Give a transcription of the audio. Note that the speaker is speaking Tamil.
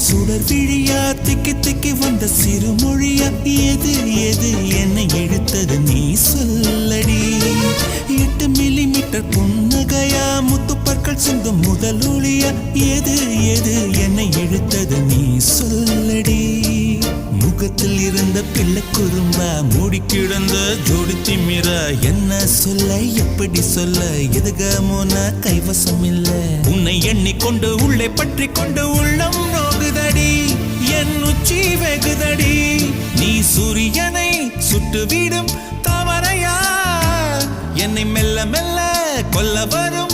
சுடர் விழியா திக்கி திக்கி வந்த சிறுமொழியா எது எது என்னை இழுத்தது நீ சொல்லடி 8 மில்லிமீட்டர் புன்னகையா முத்துப்பற்கள் சிந்தும் முதல் ஒளியா எது எது என்னை இழுத்தது நீ சொல்லடி முகத்தில் இருந்த பிள்ளை குறும்பா மூடி கிடந்த ஜோடி திமிரா என்ன சொல்ல எப்படி சொல்ல எதுகமோனா கைவசம் இல்ல உன்னை எண்ணிக்கொண்டு உள்ளே பற்றி கொண்டு உள்ளம் நோகுதடி என் உச்சி வெகுதடி நீ சூரியனை சுட்டுவிடும் தாமரையா என்னை மெல்ல மெல்ல கொல்ல வரும்